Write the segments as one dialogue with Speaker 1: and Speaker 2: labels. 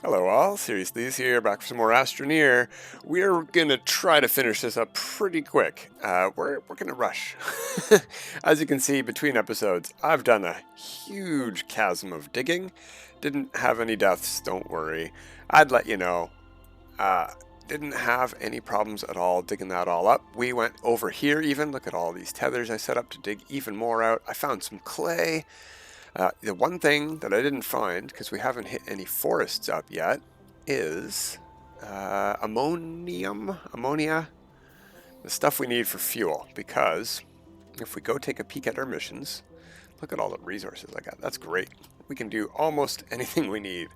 Speaker 1: Hello all, Seriously here, back for some more Astroneer. We're gonna try to finish this up pretty quick. We're gonna rush. As you can see, between episodes, I've done a huge chasm of digging. Didn't have any deaths, don't worry. I'd let you know. Didn't have any problems at all digging that all up. We went over here even, look at all these tethers I set up to dig even more out. I found some clay. The one thing that I didn't find, because we haven't hit any forests up yet, is ammonia, the stuff we need for fuel. Because if we go take a peek at our missions, look at all the resources I got. That's great. We can do almost anything we need.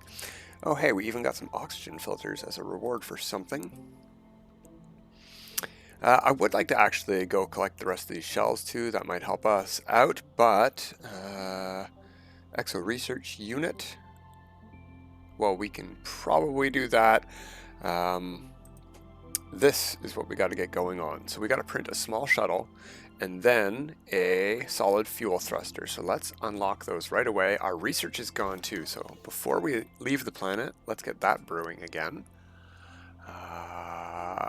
Speaker 1: Oh hey, we even got some oxygen filters as a reward for something. I would like to actually go collect the rest of these shells too. That might help us out, but Exo Research Unit. Well, we can probably do that. This is what we got to get going on. So we got to print a small shuttle and then a solid fuel thruster. So let's unlock those right away. Our research is gone too. So before we leave the planet, let's get that brewing again.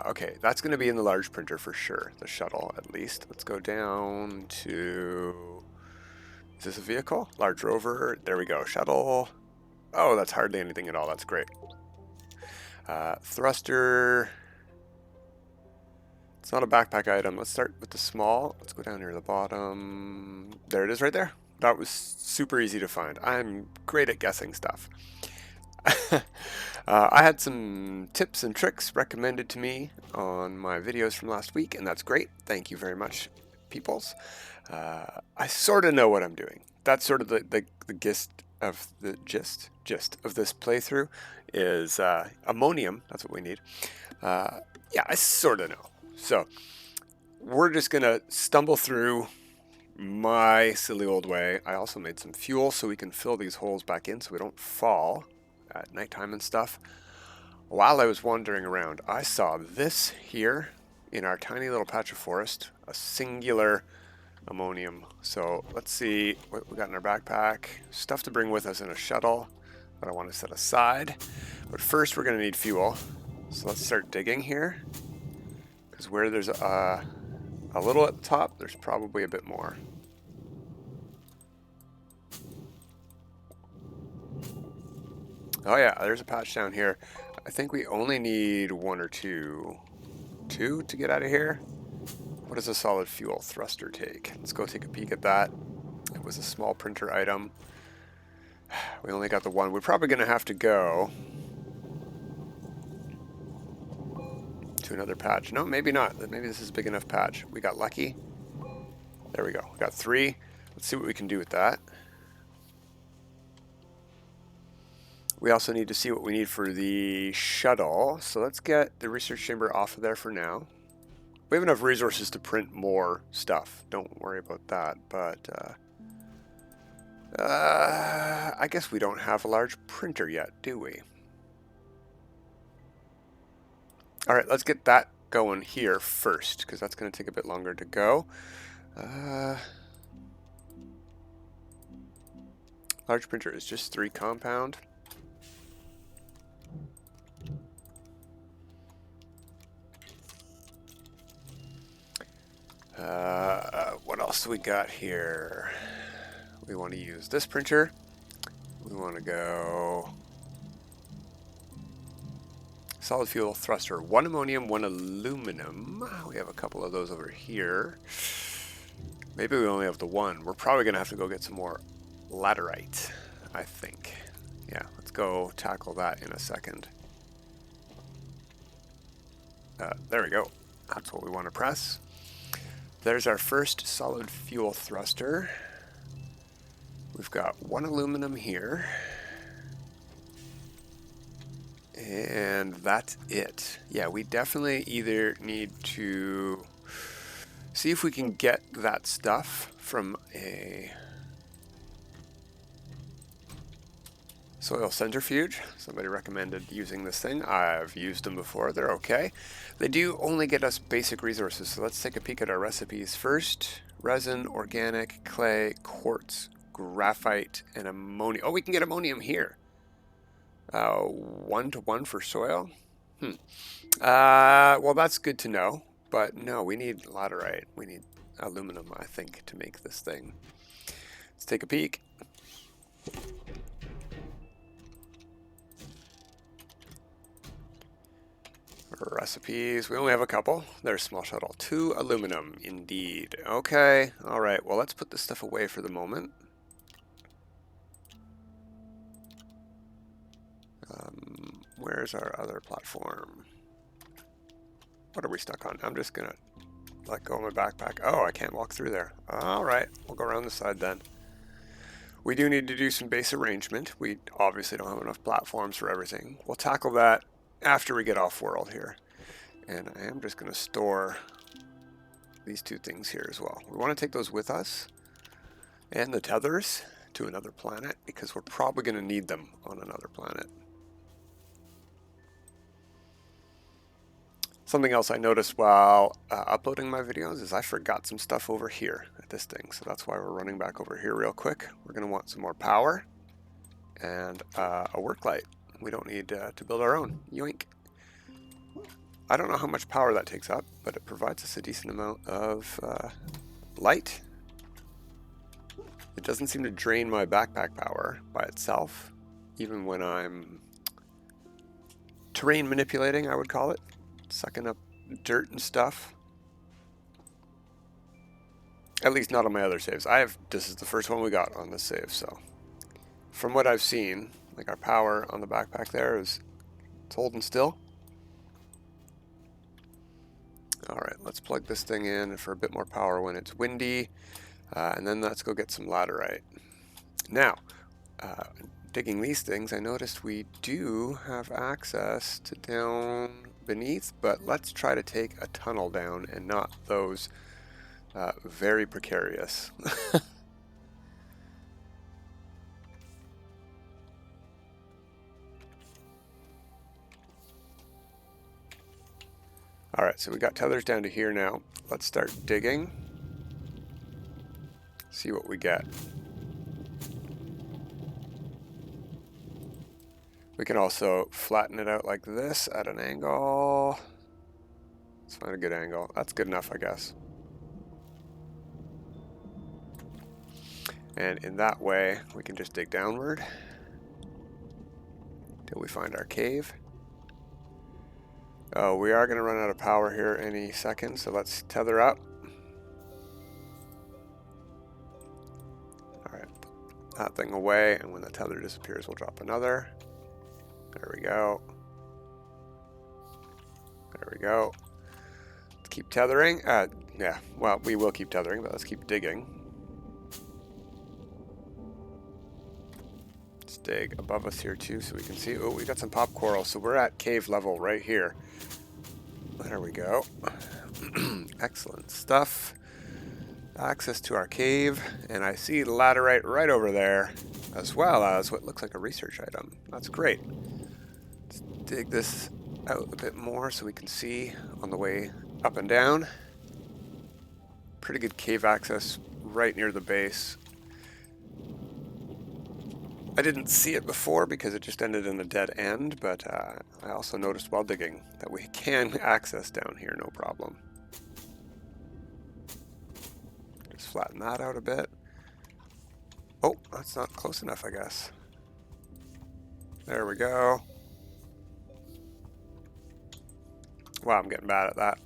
Speaker 1: Okay, that's going to be in the large printer for sure. The shuttle, at least. Let's go down to... Is this a vehicle? Large rover. There we go. Shuttle. Oh, that's hardly anything at all. That's great. Thruster. It's not a backpack item. Let's start with the small. Let's go down here to the bottom. There it is right there. That was super easy to find. I'm great at guessing stuff. I had some tips and tricks recommended to me on my videos from last week, and that's great. Thank you very much, peoples. I sort of know what I'm doing. That's sort of the gist of this playthrough is ammonium. That's what we need. Yeah, I sort of know. So we're just gonna stumble through my silly old way. I also made some fuel so we can fill these holes back in so we don't fall at nighttime and stuff. While I was wandering around, I saw this here in our tiny little patch of forest, a singular ammonium. So let's see what we got in our backpack. Stuff to bring with us in a shuttle that I want to set aside. But first we're going to need fuel. So let's start digging here. Because where there's a little at the top, there's probably a bit more. Oh yeah, there's a patch down here. I think we only need one or two to get out of here. What does a solid fuel thruster take? Let's go take a peek at that. It was a small printer item. We only got the one. We're probably going to have to go to another patch. No, maybe not. Maybe this is a big enough patch. We got lucky. There we go. We got 3. Let's see what we can do with that. We also need to see what we need for the shuttle. So let's get the research chamber off of there for now. We have enough resources to print more stuff. Don't worry about that. But I guess we don't have a large printer yet, do we? All right, let's get that going here first, because that's going to take a bit longer to go. Large printer is just 3 compound. What else do we got here? We want to use this printer. We want to go solid fuel thruster. 1 ammonium, 1 aluminum. We have a couple of those over here. Maybe we only have the 1. We're probably going to have to go get some more laterite, I think. Yeah, let's go tackle that in a second. There we go. That's what we want to press. There's our first solid fuel thruster. We've got 1 aluminum here. And that's it. Yeah, we definitely either need to see if we can get that stuff from a soil centrifuge. Somebody recommended using this thing. I've used them before. They're okay. They do only get us basic resources. So let's take a peek at our recipes first. Resin, organic, clay, quartz, graphite, and ammonia. Oh, we can get ammonium here. 1-to-1 for soil. Well, that's good to know. But no, we need laterite. We need aluminum, I think, to make this thing. Let's take a peek. Recipes. We only have a couple. There's small shuttle. 2 aluminum, indeed. Okay. All right. Well, let's put this stuff away for the moment. Where's our other platform? What are we stuck on? I'm just gonna let go of my backpack. Oh, I can't walk through there. All right. We'll go around the side then. We do need to do some base arrangement. We obviously don't have enough platforms for everything. We'll tackle that after we get off world here. And I am just going to store these 2 things here as well. We want to take those with us and the tethers to another planet because we're probably going to need them on another planet. Something else I noticed while uploading my videos is I forgot some stuff over here at this thing. So that's why we're running back over here real quick. We're going to want some more power and a work light. We don't need to build our own. Yoink. I don't know how much power that takes up, but it provides us a decent amount of light. It doesn't seem to drain my backpack power by itself, even when I'm terrain manipulating, I would call it. Sucking up dirt and stuff. At least not on my other saves. This is the first one we got on this save, so from what I've seen, like our power on the backpack there it's holding still. Alright, let's plug this thing in for a bit more power when it's windy, and then let's go get some laterite. Now, digging these things, I noticed we do have access to down beneath, but let's try to take a tunnel down and not those very precarious. Alright, so we got tethers down to here now. Let's start digging. See what we get. We can also flatten it out like this at an angle. Let's find a good angle. That's good enough, I guess. And in that way, we can just dig downward till we find our cave. Oh, we are going to run out of power here any second, so let's tether up. Alright, that thing away, and when the tether disappears, we'll drop another. There we go. There we go. Let's keep tethering. Yeah, well, we will keep tethering, but let's keep digging. Let's dig above us here too so we can see. Oh, we got some pop coral, so we're at cave level right here. There we go. Excellent stuff. Access to our cave, and I see laterite right over there, as well as what looks like a research item. That's great. Let's dig this out a bit more so we can see on the way up and down. Pretty good cave access right near the base. I didn't see it before because it just ended in a dead end, but I also noticed while digging that we can access down here no problem. Just flatten that out a bit. Oh, that's not close enough, I guess. There we go. Wow, I'm getting bad at that.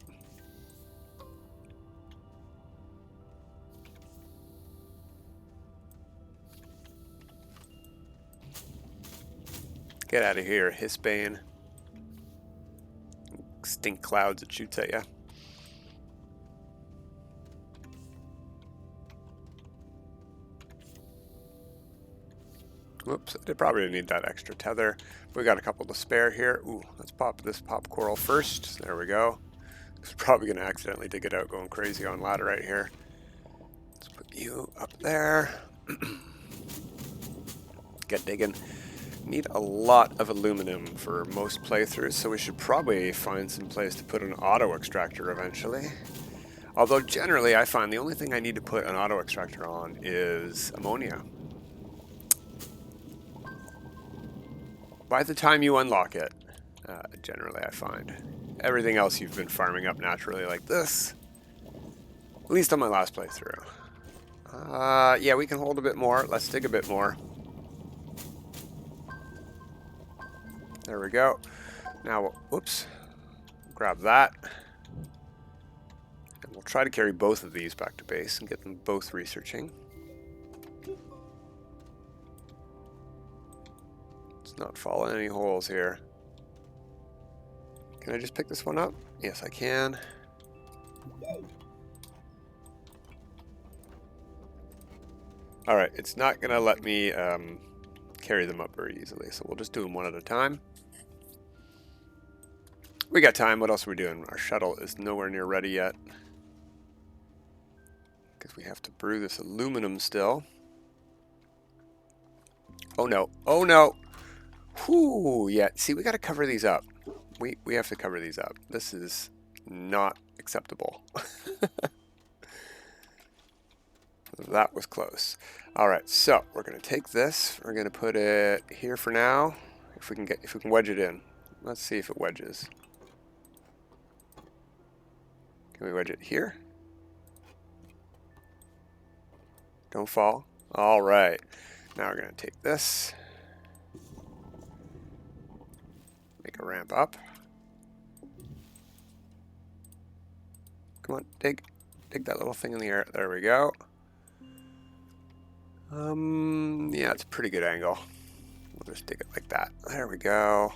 Speaker 1: Get out of here, Hisbane. Stink clouds that shoots at you. Whoops, I probably need that extra tether. We got a couple to spare here. Ooh, let's pop this pop coral first. There we go. It's probably going to accidentally dig it out going crazy on laterite here. Let's put you up there. Get digging. Need a lot of aluminum for most playthroughs, so we should probably find some place to put an auto extractor eventually. Although generally I find the only thing I need to put an auto extractor on is ammonia. by the time you unlock it, generally I find. Everything else you've been farming up naturally like this. At least on my last playthrough. Yeah, we can hold a bit more. Let's dig a bit more. There we go. Now, whoops. Grab that. And we'll try to carry both of these back to base and get them both researching. Let's not fall in any holes here. Can I just pick this one up? Yes, I can. Alright, it's not going to let me carry them up very easily, so we'll just do them one at a time. We got time. What else are we doing? Our shuttle is nowhere near ready yet, because we have to brew this aluminum still. Oh no. Oh no! Whoo! Yeah, see, we got to cover these up. We have to cover these up. This is not acceptable. That was close. Alright, so we're going to take this. We're going to put it here for now. If we can wedge it in. Let's see if it wedges. Can we wedge it here? Don't fall. Alright. Now we're going to take this. Make a ramp up. Come on, dig. Dig that little thing in the air. There we go. Yeah, it's a pretty good angle. We'll just dig it like that. There we go.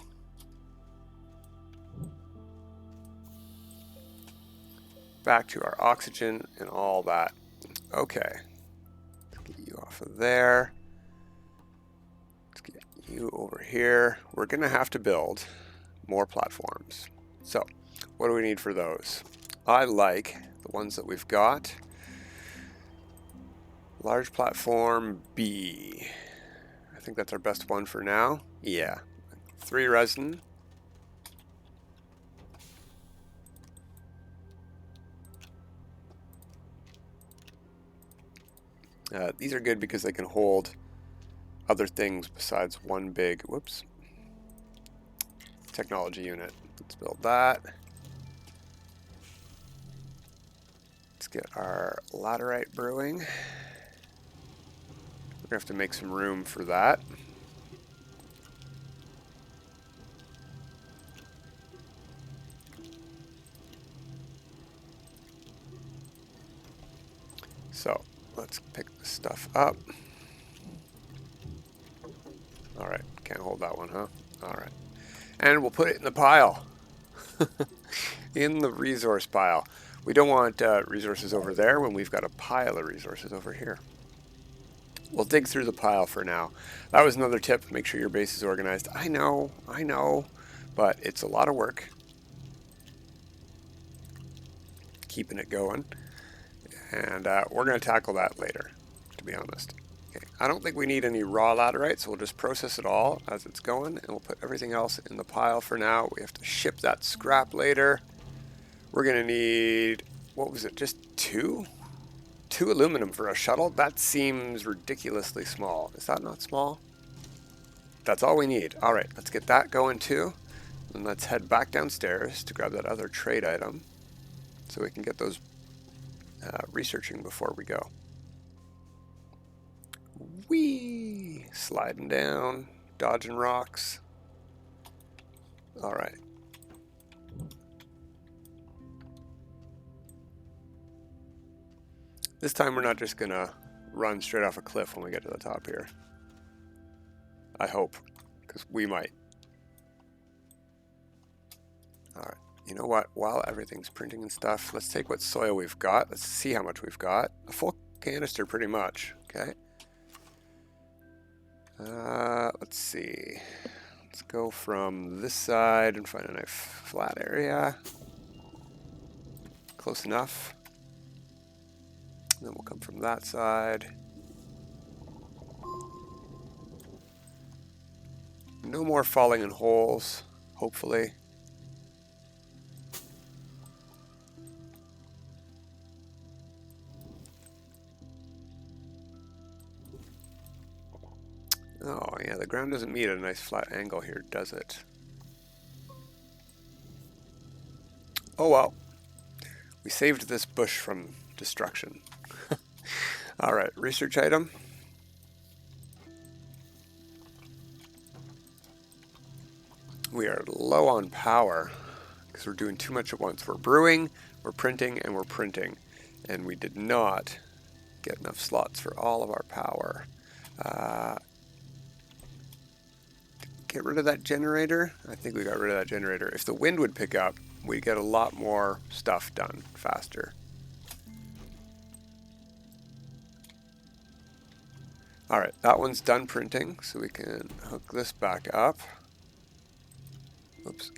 Speaker 1: Back to our oxygen and all that. Okay. Let's get you off of there. Let's get you over here. We're going to have to build more platforms. So, what do we need for those? I like the ones that we've got. Large platform B. I think that's our best one for now. Yeah. 3 resin. These are good because they can hold other things besides one big, whoops, technology unit. Let's build that. Let's get our laterite brewing. We're going to have to make some room for that. So, let's pick this stuff up. Alright, can't hold that one, huh? Alright. And we'll put it in the pile. In the resource pile. We don't want resources over there when we've got a pile of resources over here. We'll dig through the pile for now. That was another tip. Make sure your base is organized. I know, but it's a lot of work keeping it going. And we're going to tackle that later, to be honest. Okay. I don't think we need any raw laterite, so we'll just process it all as it's going, and we'll put everything else in the pile for now. We have to ship that scrap later. We're going to need, what was it, just 2? 2 aluminum for a shuttle? That seems ridiculously small. Is that not small? That's all we need. Alright, let's get that going too. And let's head back downstairs to grab that other trade item so we can get those researching before we go. Whee! Sliding down, dodging rocks. Alright. This time we're not just going to run straight off a cliff when we get to the top here. I hope, because we might. Alright, you know what? While everything's printing and stuff, let's take what soil we've got. Let's see how much we've got. A full canister pretty much, okay? Let's see. Let's go from this side and find a nice flat area. Close enough. Then we'll come from that side. No more falling in holes, hopefully. Oh, yeah, the ground doesn't meet at a nice flat angle here, does it? Oh well. We saved this bush from destruction. Alright, research item. We are low on power because we're doing too much at once. We're brewing, we're printing, and we're printing. And we did not get enough slots for all of our power. Get rid of that generator? I think we got rid of that generator. If the wind would pick up, we'd get a lot more stuff done faster. Alright, that one's done printing, so we can hook this back up. Oops.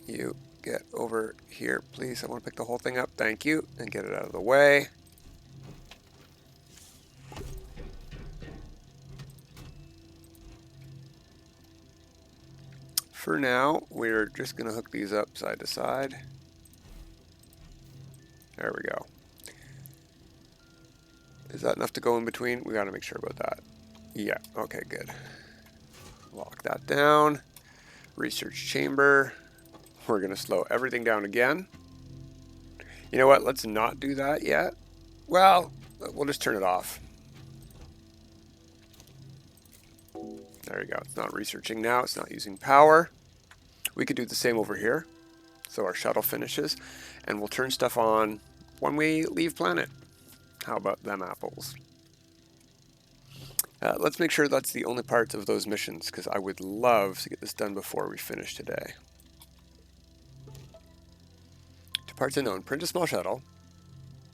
Speaker 1: You get over here, please. I want to pick the whole thing up. Thank you. And get it out of the way. For now, we're just going to hook these up side to side. There we go. Is that enough to go in between? We got to make sure about that. Yeah, okay, good. Lock that down. Research chamber. We're going to slow everything down again. You know what? Let's not do that yet. Well, we'll just turn it off. There we go. It's not researching now. It's not using power. We could do the same over here. So our shuttle finishes. And we'll turn stuff on when we leave planet. How about them apples? Let's make sure that's the only parts of those missions, because I would love to get this done before we finish today. To parts unknown, print a small shuttle.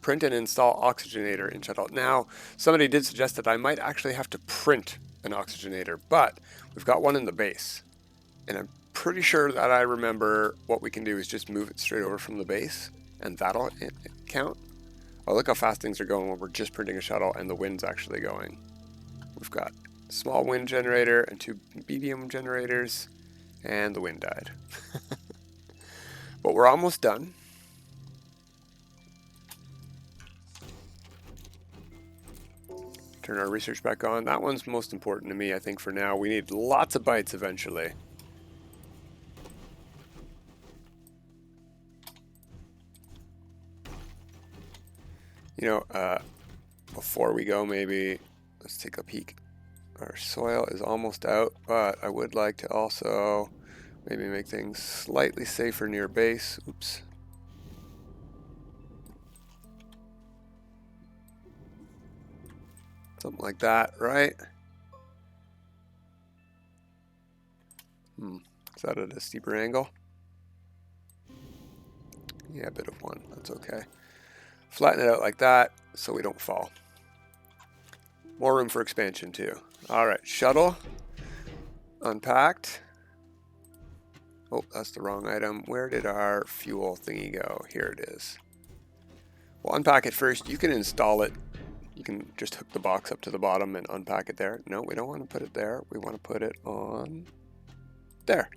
Speaker 1: Print and install oxygenator in shuttle. Now, somebody did suggest that I might actually have to print an oxygenator, but we've got one in the base. And I'm pretty sure that I remember what we can do is just move it straight over from the base, and that'll count. Oh, look how fast things are going when we're just printing a shuttle and the wind's actually going. We've got a small wind generator and 2 medium generators, and the wind died. But we're almost done. Turn our research back on. That one's most important to me, I think, for now. We need lots of bytes eventually. You know, before we go, maybe let's take a peek. Our soil is almost out, but I would like to also maybe make things slightly safer near base. Oops. Something like that, right? Is that at a steeper angle? Yeah, a bit of one. That's okay. Flatten it out like that so we don't fall. More room for expansion too. Alright, shuttle. Unpacked. Oh, that's the wrong item. Where did our fuel thingy go? Here it is. We'll unpack it first. You can install it. You can just hook the box up to the bottom and unpack it there. No, we don't want to put it there. We want to put it on there.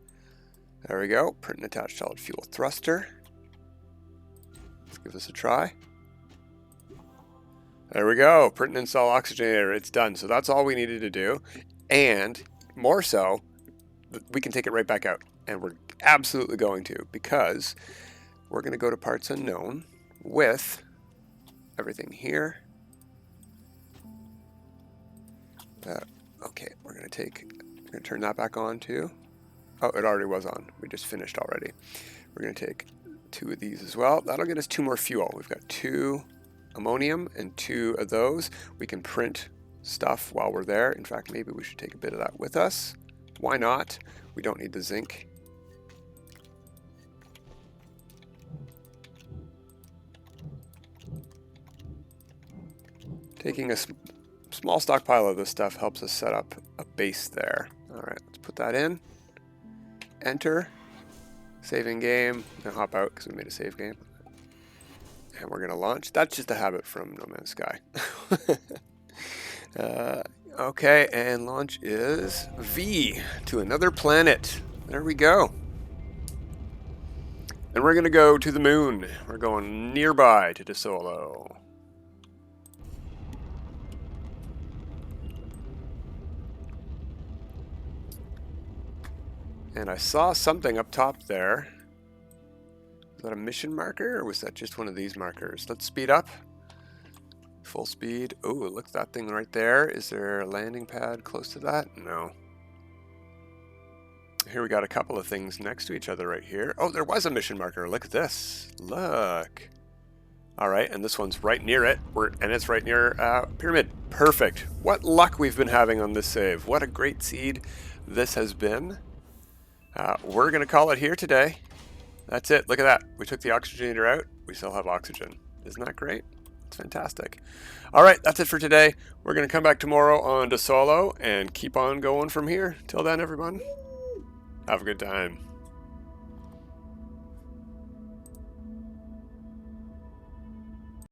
Speaker 1: There we go. Print and attach solid fuel thruster. Let's give this a try. There we go. Print and install oxygenator. It's done. So that's all we needed to do. And more so, we can take it right back out. And we're absolutely going to, because we're going to go to parts unknown with everything here. Okay, we're going to turn that back on too. Oh, it already was on. We just finished already. We're going to take 2 of these as well. That'll get us 2 more fuel. We've got 2 ammonium and 2 of those. We can print stuff while we're there. In fact, maybe we should take a bit of that with us. Why not? We don't need the zinc. Taking a small stockpile of this stuff helps us set up a base there. All right, let's put that in. Enter. Saving game. Now hop out because we made a save game. And we're going to launch. That's just a habit from No Man's Sky. Okay, and launch is V to another planet. There we go. And we're going to go to the moon. We're going nearby to Desolo. And I saw something up top there. Was that a mission marker, or was that just one of these markers? Let's speed up. Full speed. Oh, look at that thing right there. Is there a landing pad close to that? No. Here we got a couple of things next to each other right here. Oh, there was a mission marker. Look at this. Look. All right, and this one's right near it. And it's right near Pyramid. Perfect. What luck we've been having on this save. What a great seed this has been. We're going to call it here today. That's it. Look at that. We took the oxygenator out. We still have oxygen. Isn't that great? It's fantastic. All right, that's it for today. We're going to come back tomorrow on Desolo and keep on going from here. Till then, everyone, have a good time.